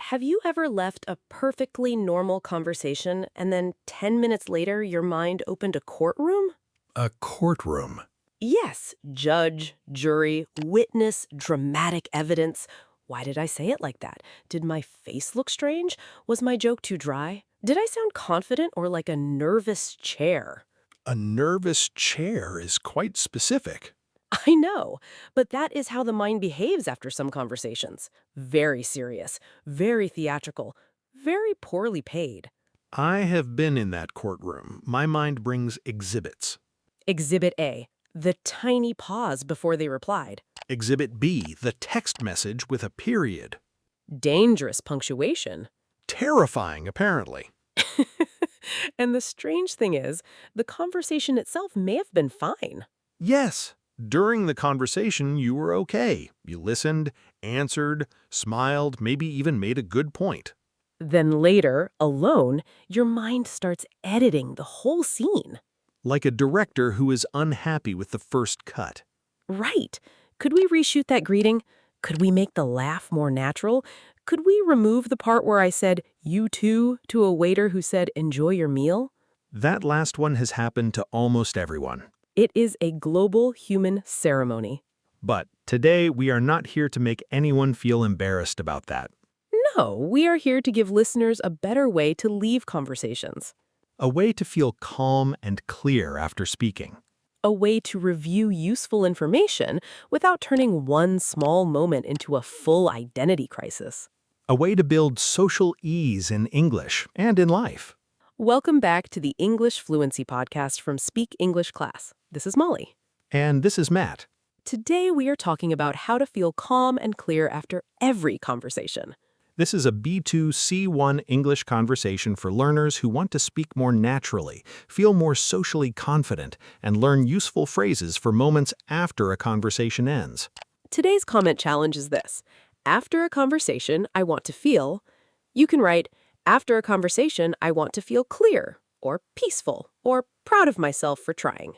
Have you ever left a perfectly normal conversation and then 10 minutes later your mind opened a courtroom? A courtroom. Yes, judge, jury, witness, dramatic evidence. Why did I say it like that? Did my face look strange? Was my joke too dry? Did I sound confident or like a nervous chair? A nervous chair is quite specific. I know, but that is how the mind behaves after some conversations. Very serious, very theatrical, very poorly paid. I have been in that courtroom. My mind brings exhibits. Exhibit A, the tiny pause before they replied. Exhibit B, the text message with a period. Dangerous punctuation. Terrifying, apparently. And the strange thing is, the conversation itself may have been fine. Yes, during the conversation, you were okay. You listened, answered, smiled, maybe even made a good point. Then later, alone, your mind starts editing the whole scene. Like a director who is unhappy with the first cut. Right. Could we reshoot that greeting? Could we make the laugh more natural? Could we remove the part where I said, "you too," to a waiter who said, "enjoy your meal"? That last one has happened to almost everyone. It is a global human ceremony. But today, we are not here to make anyone feel embarrassed about that. No, we are here to give listeners a better way to leave conversations. A way to feel calm and clear after speaking. A way to review useful information without turning one small moment into a full identity crisis. A way to build social ease in English and in life. Welcome back to the English Fluency Podcast from Speak English Class. This is Molly. And this is Matt. Today we are talking about how to feel calm and clear after every conversation. This is a B2 C1 English conversation for learners who want to speak more naturally, feel more socially confident, and learn useful phrases for moments after a conversation ends. Today's comment challenge is this. After a conversation, I want to feel. You can write, after a conversation, I want to feel clear, or peaceful, or proud of myself for trying.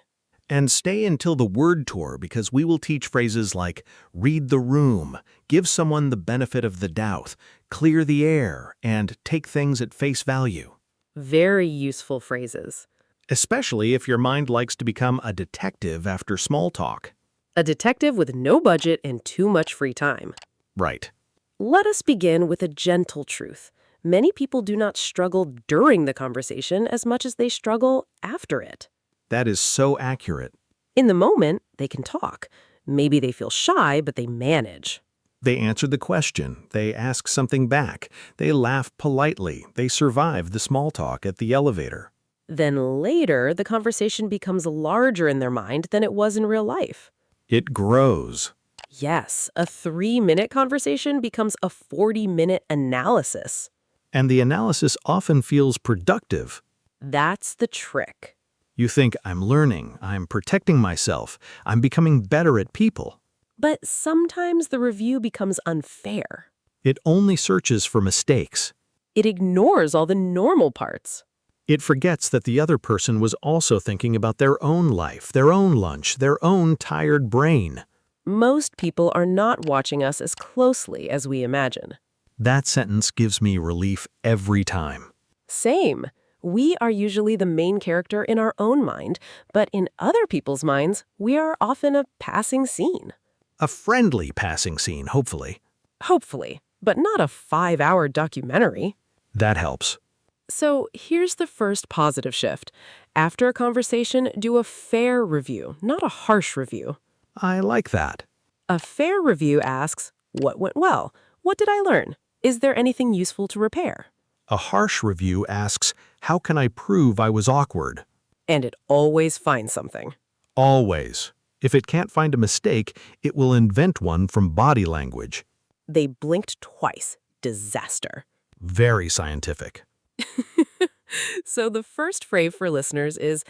And stay until the word tour because we will teach phrases like read the room, give someone the benefit of the doubt, clear the air, and take things at face value. Very useful phrases. Especially if your mind likes to become a detective after small talk. A detective with no budget and too much free time. Right. Let us begin with a gentle truth. Many people do not struggle during the conversation as much as they struggle after it. That is so accurate. In the moment, they can talk. Maybe they feel shy, but they manage. They answer the question, they ask something back, they laugh politely, they survive the small talk at the elevator. Then later, the conversation becomes larger in their mind than it was in real life. It grows. Yes, a 3-minute conversation becomes a 40-minute analysis. And the analysis often feels productive. That's the trick. You think, I'm learning, I'm protecting myself, I'm becoming better at people. But sometimes the review becomes unfair. It only searches for mistakes. It ignores all the normal parts. It forgets that the other person was also thinking about their own life, their own lunch, their own tired brain. Most people are not watching us as closely as we imagine. That sentence gives me relief every time. Same. We are usually the main character in our own mind, but in other people's minds, we are often a passing scene. A friendly passing scene, hopefully. Hopefully, but not a 5-hour documentary. That helps. So here's the first positive shift. After a conversation, do a fair review, not a harsh review. I like that. A fair review asks, what went well? What did I learn? Is there anything useful to repair? A harsh review asks, how can I prove I was awkward? And it always finds something. Always. If it can't find a mistake, it will invent one from body language. They blinked twice. Disaster. Very scientific. So the first phrase for listeners is,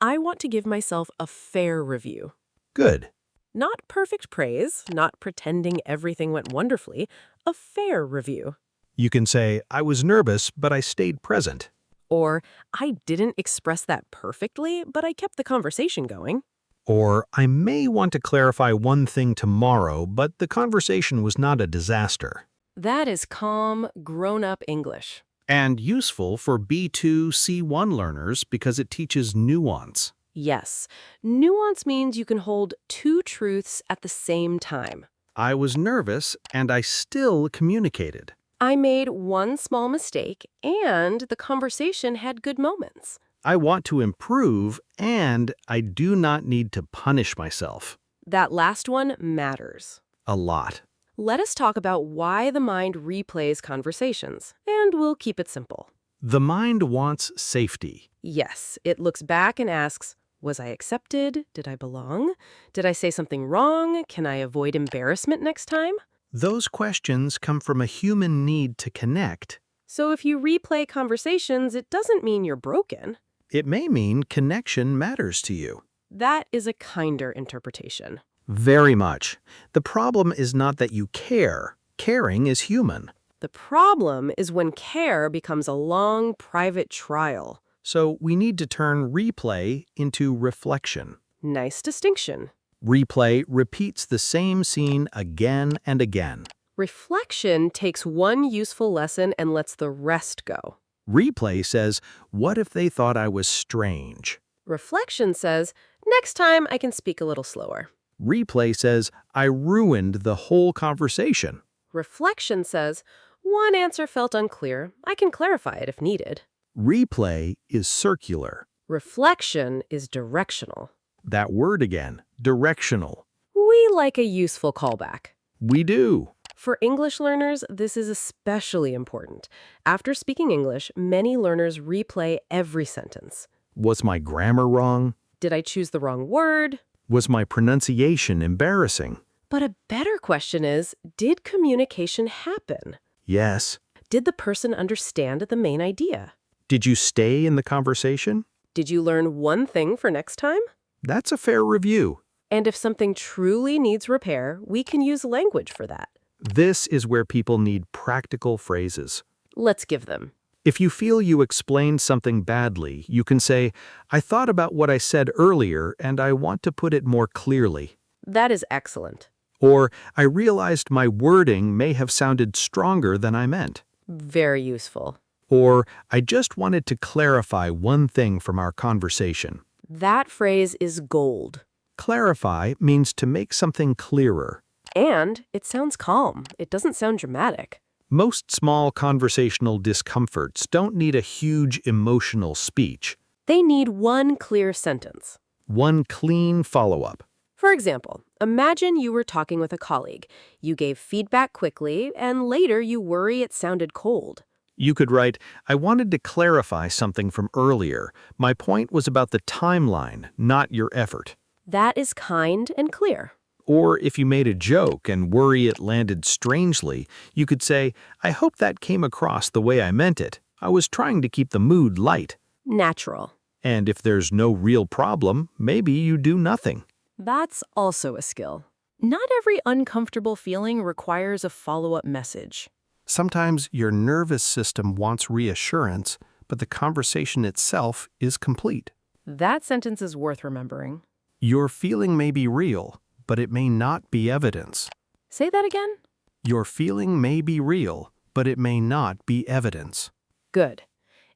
I want to give myself a fair review. Good. Not perfect praise, not pretending everything went wonderfully, a fair review. You can say, I was nervous, but I stayed present. Or, I didn't express that perfectly, but I kept the conversation going. Or, I may want to clarify one thing tomorrow, but the conversation was not a disaster. That is calm, grown-up English. And useful for B2 C1 learners because it teaches nuance. Yes, nuance means you can hold two truths at the same time. I was nervous and I still communicated. I made one small mistake, and the conversation had good moments. I want to improve and I do not need to punish myself. That last one matters. A lot. Let us talk about why the mind replays conversations, and we'll keep it simple. The mind wants safety. Yes, it looks back and asks, was I accepted? Did I belong? Did I say something wrong? Can I avoid embarrassment next time? Those questions come from a human need to connect. So if you replay conversations, it doesn't mean you're broken. It may mean connection matters to you. That is a kinder interpretation. Very much. The problem is not that you care. Caring is human. The problem is when care becomes a long, private trial. So we need to turn replay into reflection. Nice distinction. Replay repeats the same scene again and again. Reflection takes one useful lesson and lets the rest go. Replay says, what if they thought I was strange? Reflection says, next time I can speak a little slower. Replay says, I ruined the whole conversation. Reflection says, one answer felt unclear. I can clarify it if needed. Replay is circular. Reflection is directional. That word again, directional. We like a useful callback. We do. For English learners, this is especially important. After speaking English, many learners replay every sentence. Was my grammar wrong? Did I choose the wrong word? Was my pronunciation embarrassing? But a better question is, did communication happen? Yes. Did the person understand the main idea? Did you stay in the conversation? Did you learn one thing for next time? That's a fair review. And if something truly needs repair, we can use language for that. This is where people need practical phrases. Let's give them. If you feel you explained something badly, you can say, I thought about what I said earlier and I want to put it more clearly. That is excellent. Or, I realized my wording may have sounded stronger than I meant. Very useful. Or, I just wanted to clarify one thing from our conversation. That phrase is gold. Clarify means to make something clearer. And it sounds calm. It doesn't sound dramatic. Most small conversational discomforts don't need a huge emotional speech. They need one clear sentence. One clean follow-up. For example, imagine you were talking with a colleague. You gave feedback quickly, and later you worry it sounded cold. You could write, I wanted to clarify something from earlier. My point was about the timeline, not your effort. That is kind and clear. Or if you made a joke and worry it landed strangely, you could say, I hope that came across the way I meant it. I was trying to keep the mood light. Natural. And if there's no real problem, maybe you do nothing. That's also a skill. Not every uncomfortable feeling requires a follow-up message. Sometimes your nervous system wants reassurance, but the conversation itself is complete. That sentence is worth remembering. Your feeling may be real, but it may not be evidence. Say that again? Your feeling may be real, but it may not be evidence. Good.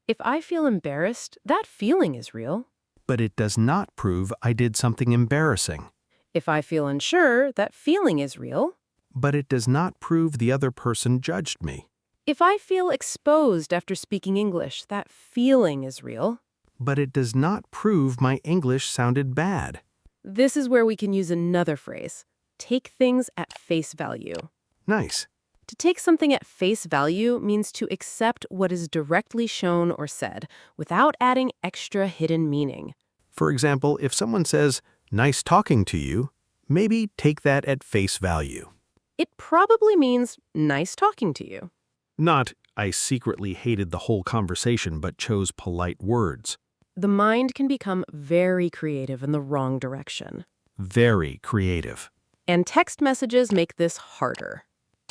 If I feel embarrassed, that feeling is real. But it does not prove I did something embarrassing. If I feel unsure, that feeling is real. But it does not prove the other person judged me. If I feel exposed after speaking English, that feeling is real. But it does not prove my English sounded bad. This is where we can use another phrase. Take things at face value. Nice. To take something at face value means to accept what is directly shown or said, without adding extra hidden meaning. For example, if someone says, nice talking to you, maybe take that at face value. It probably means nice talking to you. Not, I secretly hated the whole conversation but chose polite words. The mind can become very creative in the wrong direction. Very creative. And text messages make this harder.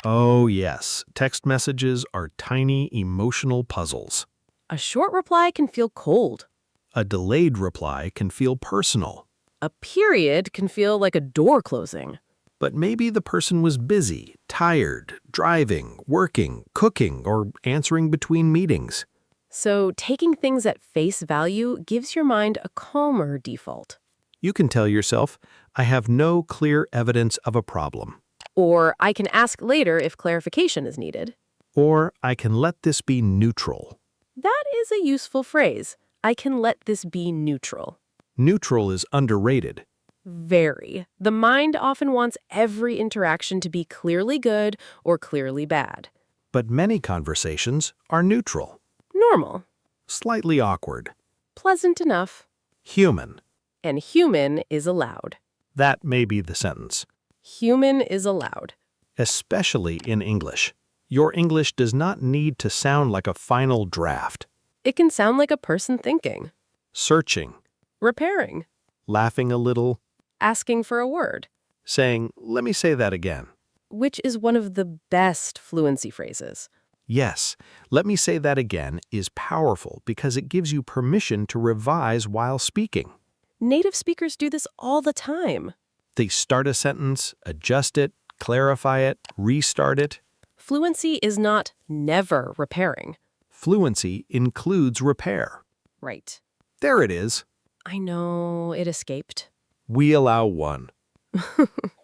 Oh yes, text messages are tiny emotional puzzles. A short reply can feel cold. A delayed reply can feel personal. A period can feel like a door closing. But maybe the person was busy, tired, driving, working, cooking, or answering between meetings. So taking things at face value gives your mind a calmer default. You can tell yourself, I have no clear evidence of a problem. Or I can ask later if clarification is needed. Or I can let this be neutral. That is a useful phrase. I can let this be neutral. Neutral is underrated. Very. The mind often wants every interaction to be clearly good or clearly bad. But many conversations are neutral, Normal. slightly awkward, Pleasant enough. human. And human is allowed. That may be the sentence. Human is allowed. Especially in English. Your English does not need to sound like a final draft. It can sound like a person thinking, Searching, repairing, laughing a little, asking for a word, saying, let me say that again. which is one of the best fluency phrases. Yes, let me say that again is powerful because it gives you permission to revise while speaking. Native speakers do this all the time. They start a sentence, adjust it, clarify it, restart it. Fluency is not never repairing. Fluency includes repair. Right. There it is. I know, it escaped. We allow one.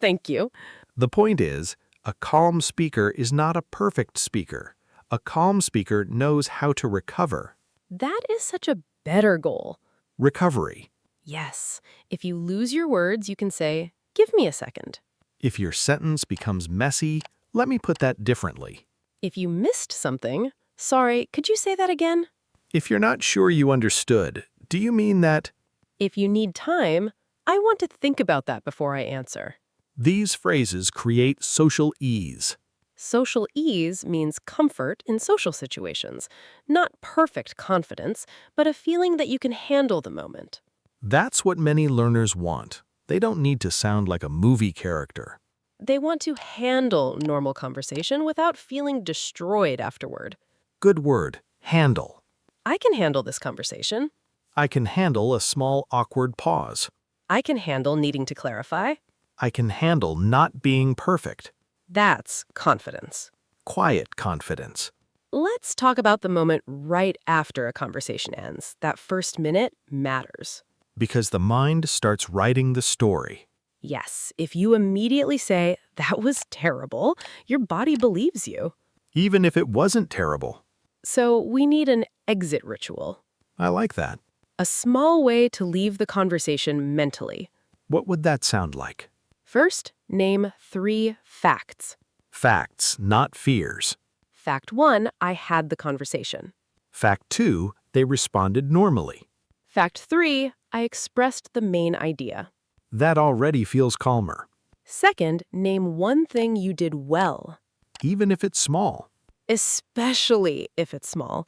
Thank you. The point is, a calm speaker is not a perfect speaker. A calm speaker knows how to recover. That is such a better goal. Recovery. Yes. If you lose your words, you can say, give me a second. If your sentence becomes messy, let me put that differently. If you missed something, sorry, could you say that again? If you're not sure you understood, do you mean that? If you need time, I want to think about that before I answer. These phrases create social ease. Social ease means comfort in social situations, not perfect confidence, but a feeling that you can handle the moment. That's what many learners want. They don't need to sound like a movie character. They want to handle normal conversation without feeling destroyed afterward. Good word, handle. I can handle this conversation. I can handle a small awkward pause. I can handle needing to clarify. I can handle not being perfect. That's confidence. Quiet confidence. Let's talk about the moment right after a conversation ends. That first minute matters. Because the mind starts writing the story. Yes, if you immediately say, that was terrible, your body believes you. Even if it wasn't terrible. So we need an exit ritual. I like that. A small way to leave the conversation mentally. What would that sound like? First, name 3 facts. Facts, not fears. Fact 1, I had the conversation. Fact 2, they responded normally. Fact 3, I expressed the main idea. That already feels calmer. Second, name one thing you did well, Even if it's small. especially if it's small.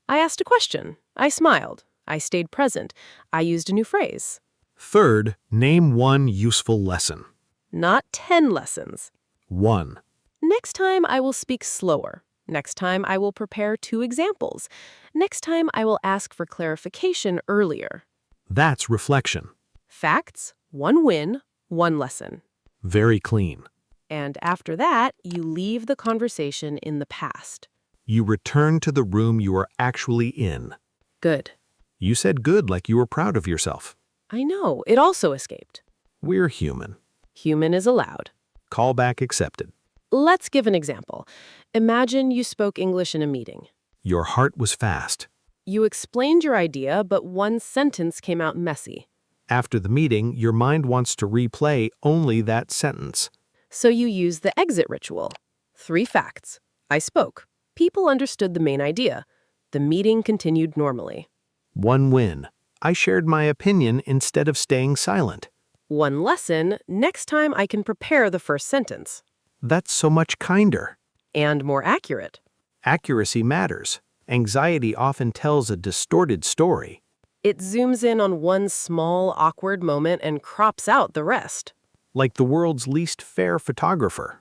I asked a question. I smiled. I stayed present. I used a new phrase. Third, name one useful lesson. Not 10 lessons. 1. Next time, I will speak slower. Next time, I will prepare 2 examples. Next time, I will ask for clarification earlier. That's reflection. Facts, 1 win, 1 lesson. Very clean. And after that, you leave the conversation in the past. You return to the room you are actually in. Good. You said good like you were proud of yourself. I know, it also escaped. We're human. Human is allowed. Callback accepted. Let's give an example. Imagine you spoke English in a meeting. Your heart was fast. You explained your idea, but one sentence came out messy. After the meeting, your mind wants to replay only that sentence. So you use the exit ritual. 3 facts. I spoke. People understood the main idea. The meeting continued normally. 1 win. I shared my opinion instead of staying silent. 1 lesson. Next time I can prepare the first sentence. That's so much kinder. And more accurate. Accuracy matters. Anxiety often tells a distorted story. It zooms in on one small, awkward moment and crops out the rest. Like the world's least fair photographer.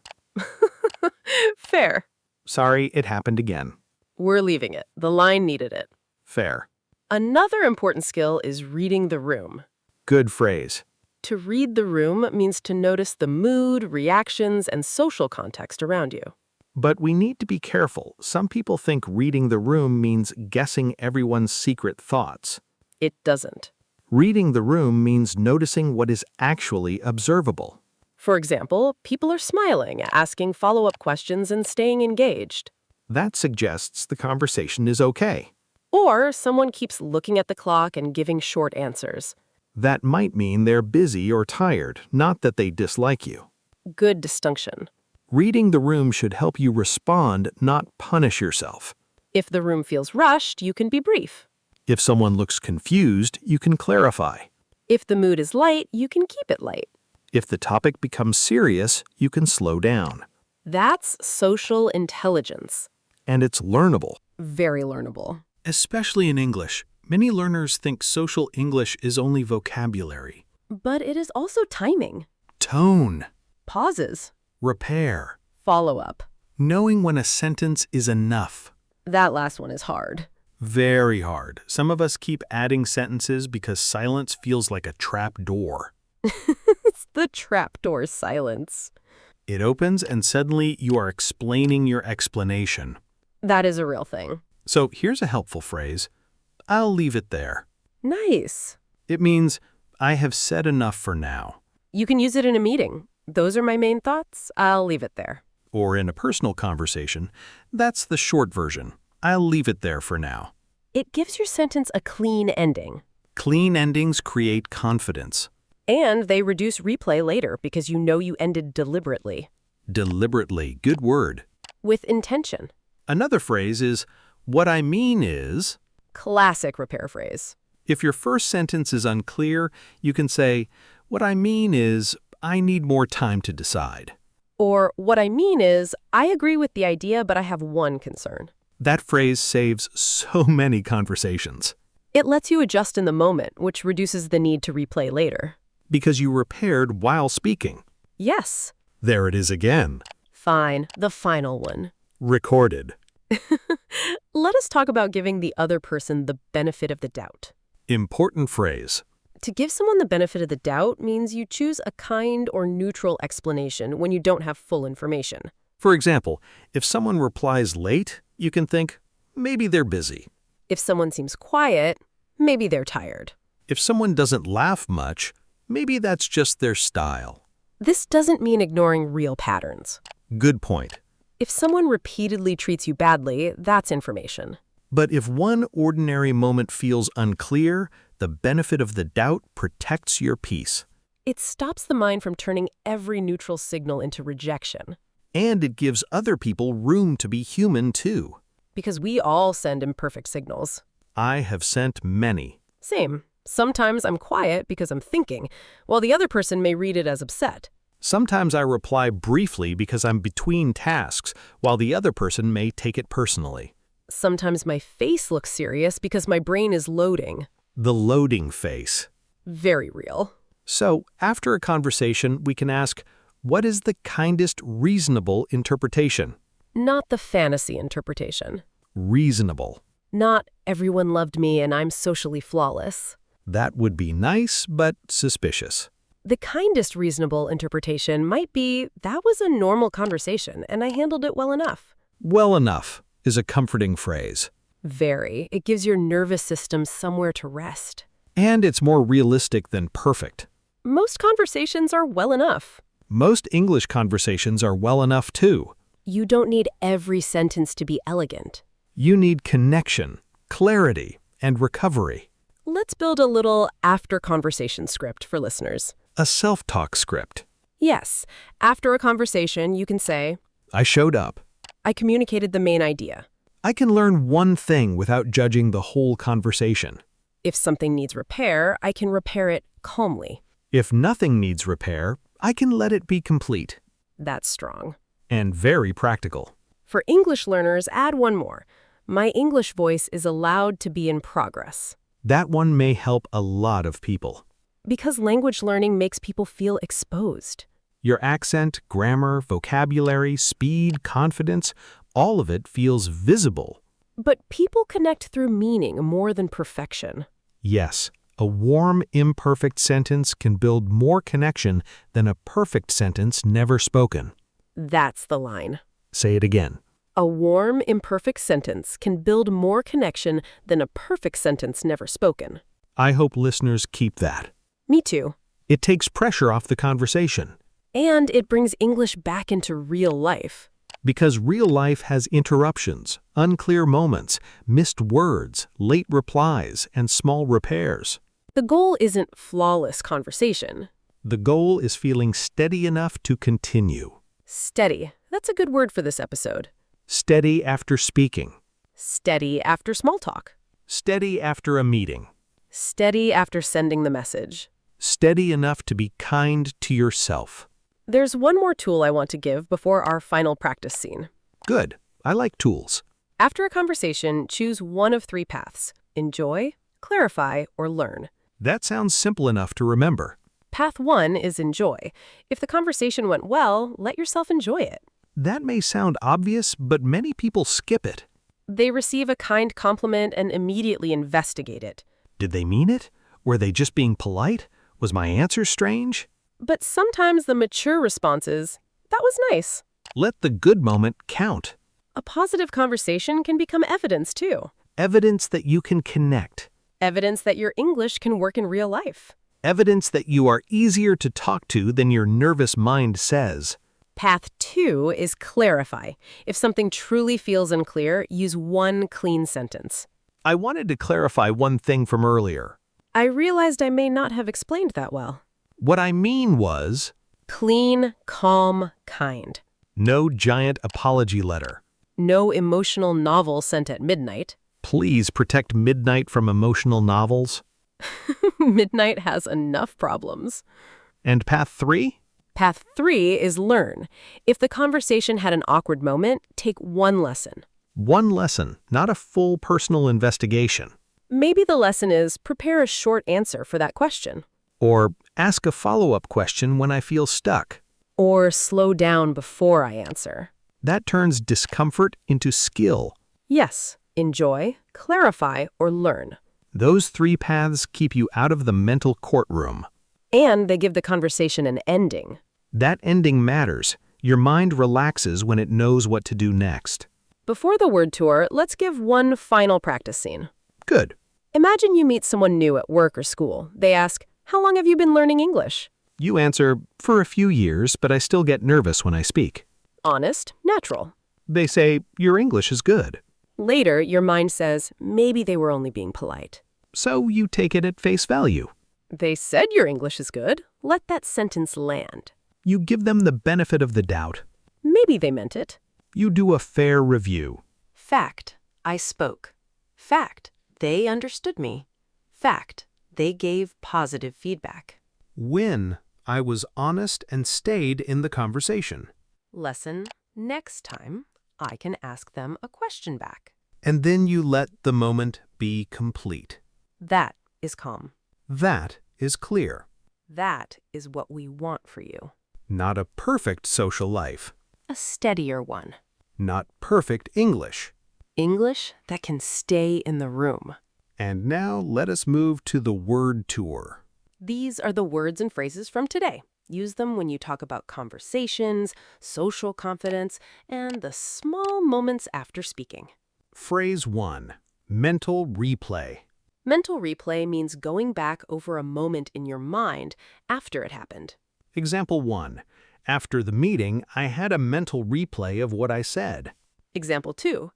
Fair. Sorry, it happened again. We're leaving it. The line needed it. Fair. Another important skill is reading the room. Good phrase. To read the room means to notice the mood, reactions, and social context around you. But we need to be careful. Some people think reading the room means guessing everyone's secret thoughts. It doesn't. Reading the room means noticing what is actually observable. For example, people are smiling, asking follow-up questions, and staying engaged. That suggests the conversation is okay. Or someone keeps looking at the clock and giving short answers. That might mean they're busy or tired, not that they dislike you. Good distinction. Reading the room should help you respond, not punish yourself. If the room feels rushed, you can be brief. If someone looks confused, you can clarify. If the mood is light, you can keep it light. If the topic becomes serious, you can slow down. That's social intelligence. And it's learnable. Very learnable. Especially in English. Many learners think social English is only vocabulary. But it is also timing. Tone. Pauses. Repair. Follow-up. Knowing when a sentence is enough. That last one is hard. Very hard. Some of us keep adding sentences because silence feels like a trap door. It's the trapdoor silence. It opens and suddenly you are explaining your explanation. That is a real thing. So here's a helpful phrase. I'll leave it there. Nice. It means, I have said enough for now. You can use it in a meeting. Those are my main thoughts. I'll leave it there. Or in a personal conversation, that's the short version. I'll leave it there for now. It gives your sentence a clean ending. Clean endings create confidence. And they reduce replay later because you know you ended deliberately. Deliberately, good word. With intention. Another phrase is, what I mean is... Classic repair phrase. If your first sentence is unclear, you can say, what I mean is, I need more time to decide. Or, what I mean is, I agree with the idea, but I have one concern. That phrase saves so many conversations. It lets you adjust in the moment, which reduces the need to replay later. Because you repaired while speaking. Yes. There it is again. Fine, the final one. Recorded. Let us talk about giving the other person the benefit of the doubt. Important phrase. To give someone the benefit of the doubt means you choose a kind or neutral explanation when you don't have full information. For example, if someone replies late, you can think, maybe they're busy. If someone seems quiet, maybe they're tired. If someone doesn't laugh much, maybe that's just their style. This doesn't mean ignoring real patterns. Good point. If someone repeatedly treats you badly, that's information. But if one ordinary moment feels unclear, the benefit of the doubt protects your peace. It stops the mind from turning every neutral signal into rejection. And it gives other people room to be human too. Because we all send imperfect signals. I have sent many. Same. Sometimes I'm quiet because I'm thinking, while the other person may read it as upset. Sometimes I reply briefly because I'm between tasks, while the other person may take it personally. Sometimes my face looks serious because my brain is loading. The loading face. Very real. So, after a conversation, we can ask, what is the kindest reasonable interpretation? Not the fantasy interpretation. Reasonable. Not everyone loved me and I'm socially flawless. That would be nice, but suspicious. The kindest reasonable interpretation might be, that was a normal conversation and I handled it well enough. Well enough is a comforting phrase. Very. It gives your nervous system somewhere to rest. And it's more realistic than perfect. Most conversations are well enough. Most English conversations are well enough too. You don't need every sentence to be elegant. You need connection, clarity, and recovery. Let's build a little after-conversation script for listeners. A self-talk script. Yes. After a conversation, you can say, I showed up. I communicated the main idea. I can learn one thing without judging the whole conversation. If something needs repair, I can repair it calmly. If nothing needs repair, I can let it be complete. That's strong. And very practical. For English learners, add one more. My English voice is allowed to be in progress. That one may help a lot of people. Because language learning makes people feel exposed. Your accent, grammar, vocabulary, speed, confidence, all of it feels visible. But people connect through meaning more than perfection. Yes, A warm, imperfect sentence can build more connection than a perfect sentence never spoken. That's the line. Say it again. A warm, imperfect sentence can build more connection than a perfect sentence never spoken. I hope listeners keep that. Me too. It takes pressure off the conversation. And it brings English back into real life. Because real life has interruptions, unclear moments, missed words, late replies, and small repairs. The goal isn't flawless conversation. The goal is feeling steady enough to continue. Steady. That's a good word for this episode. Steady after speaking. Steady after small talk. Steady after a meeting. Steady after sending the message. Steady enough to be kind to yourself. There's one more tool I want to give before our final practice scene. Good. I like tools. After a conversation, choose one of three paths: enjoy, clarify, or learn. That sounds simple enough to remember. Path 1 is enjoy. If the conversation went well, let yourself enjoy it. That may sound obvious, but many people skip it. They receive a kind compliment and immediately investigate it. Did they mean it? Were they just being polite? Was my answer strange? But sometimes the mature response is, "That was nice." Let the good moment count. A positive conversation can become evidence, too. Evidence that you can connect. Evidence that your English can work in real life. Evidence that you are easier to talk to than your nervous mind says. Path 2 is clarify. If something truly feels unclear, use one clean sentence. I wanted to clarify one thing from earlier. I realized I may not have explained that well. What I mean was, Clean, calm, kind. no giant apology letter. No emotional novel sent at midnight. Please protect midnight from emotional novels. Midnight has enough problems. And path 3? Path 3 is learn. If the conversation had an awkward moment, take one lesson. One lesson, not a full personal investigation. Maybe the lesson is prepare a short answer for that question. Or ask a follow-up question when I feel stuck. Or slow down before I answer. That turns discomfort into skill. Yes, enjoy, clarify, or learn. Those 3 paths keep you out of the mental courtroom. And they give the conversation an ending. That ending matters. Your mind relaxes when it knows what to do next. Before the word tour, let's give one final practice scene. Good. Imagine you meet someone new at work or school. They ask, "How long have you been learning English?" You answer, for a few years, but I still get nervous when I speak. Honest, natural. They say, your English is good. Later, your mind says, maybe they were only being polite. So you take it at face value. They said your English is good. Let that sentence land. You give them the benefit of the doubt. Maybe they meant it. You do a fair review. Fact, I spoke. Fact, they understood me. Fact, they gave positive feedback. When I was honest and stayed in the conversation. Lesson, next time, I can ask them a question back. And then you let the moment be complete. That is calm. That is clear. That is what we want for you. Not a perfect social life. A steadier one. Not perfect English. English that can stay in the room. And now let us move to the word tour. These are the words and phrases from today. Use them when you talk about conversations, social confidence, and the small moments after speaking. Phrase 1. Mental replay. Mental replay means going back over a moment in your mind after it happened. Example 1. After the meeting, I had a mental replay of what I said. Example 2.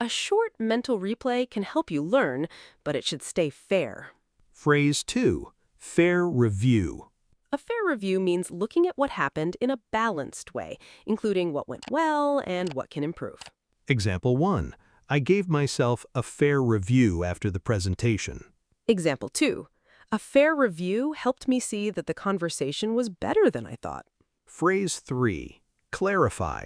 A short mental replay can help you learn, but it should stay fair. Phrase 2. Fair review. A fair review means looking at what happened in a balanced way, including what went well and what can improve. Example 1. I gave myself a fair review after the presentation. Example 2. A fair review helped me see that the conversation was better than I thought. Phrase 3. Clarify.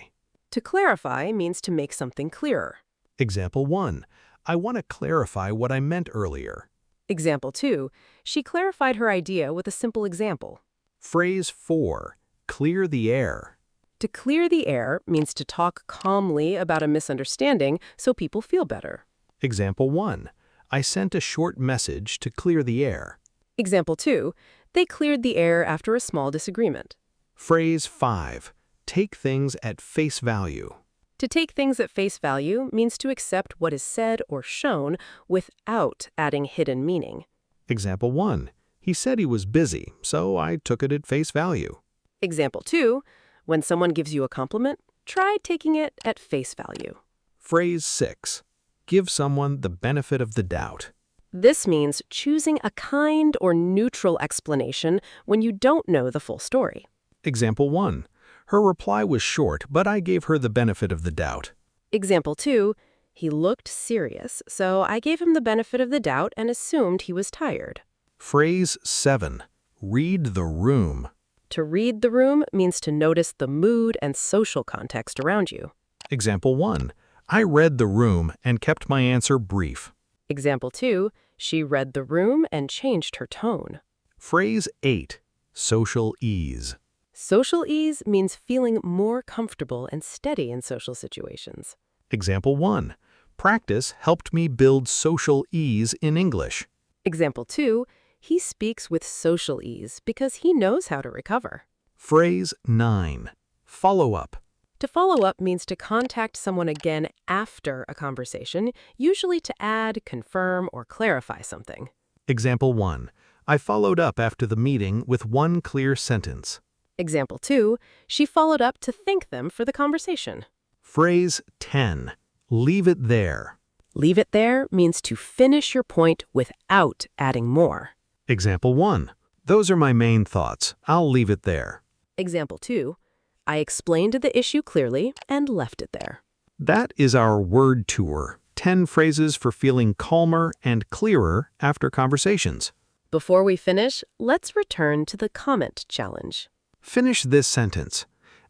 To clarify means to make something clearer. Example 1. I want to clarify what I meant earlier. Example 2. She clarified her idea with a simple example. Phrase 4. Clear the air. To clear the air means to talk calmly about a misunderstanding so people feel better. Example 1. I sent a short message to clear the air. Example 2, they cleared the air after a small disagreement. Phrase 5. Take things at face value. To take things at face value means to accept what is said or shown without adding hidden meaning. Example 1. He said he was busy, so I took it at face value. Example 2, when someone gives you a compliment, try taking it at face value. Phrase 6. Give someone the benefit of the doubt. This means choosing a kind or neutral explanation when you don't know the full story. Example 1. Her reply was short, but I gave her the benefit of the doubt. Example 2, he looked serious, so I gave him the benefit of the doubt and assumed he was tired. Phrase 7. Read the room. To read the room means to notice the mood and social context around you. Example 1. I read the room and kept my answer brief. Example 2, she read the room and changed her tone. Phrase 8. Social ease. Social ease means feeling more comfortable and steady in social situations. Example 1. Practice helped me build social ease in English. Example 2, he speaks with social ease because he knows how to recover. Phrase 9. Follow up. To follow up means to contact someone again after a conversation, usually to add, confirm, or clarify something. Example 1. I followed up after the meeting with one clear sentence. Example 2, she followed up to thank them for the conversation. Phrase 10. Leave it there. Leave it there means to finish your point without adding more. Example 1. Those are my main thoughts. I'll leave it there. Example 2, I explained the issue clearly and left it there. That is our word tour. 10 phrases for feeling calmer and clearer after conversations. Before we finish, let's return to the comment challenge. Finish this sentence.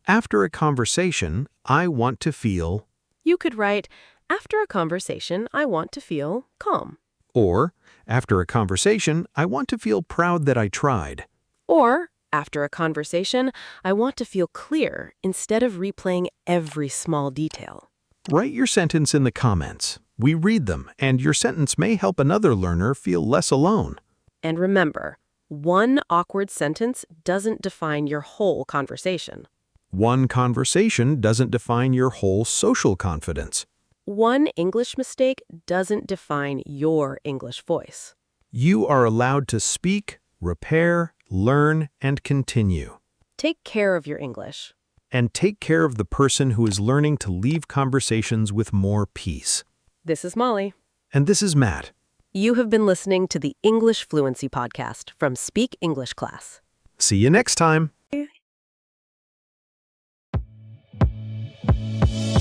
After a conversation, I want to feel... You could write, after a conversation, I want to feel calm. Or, after a conversation, I want to feel proud that I tried. Or, after a conversation, I want to feel clear instead of replaying every small detail. Write your sentence in the comments. We read them, and your sentence may help another learner feel less alone. And remember, one awkward sentence doesn't define your whole conversation. One conversation doesn't define your whole social confidence. One English mistake doesn't define your English voice. You are allowed to speak, repair, learn, and continue. Take care of your English. And take care of the person who is learning to leave conversations with more peace. This is Molly. And this is Matt. You have been listening to the English Fluency Podcast from Speak English Class. See you next time.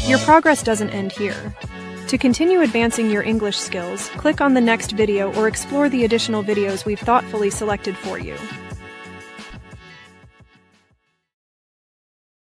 Your progress doesn't end here. To continue advancing your English skills, click on the next video or explore the additional videos we've thoughtfully selected for you.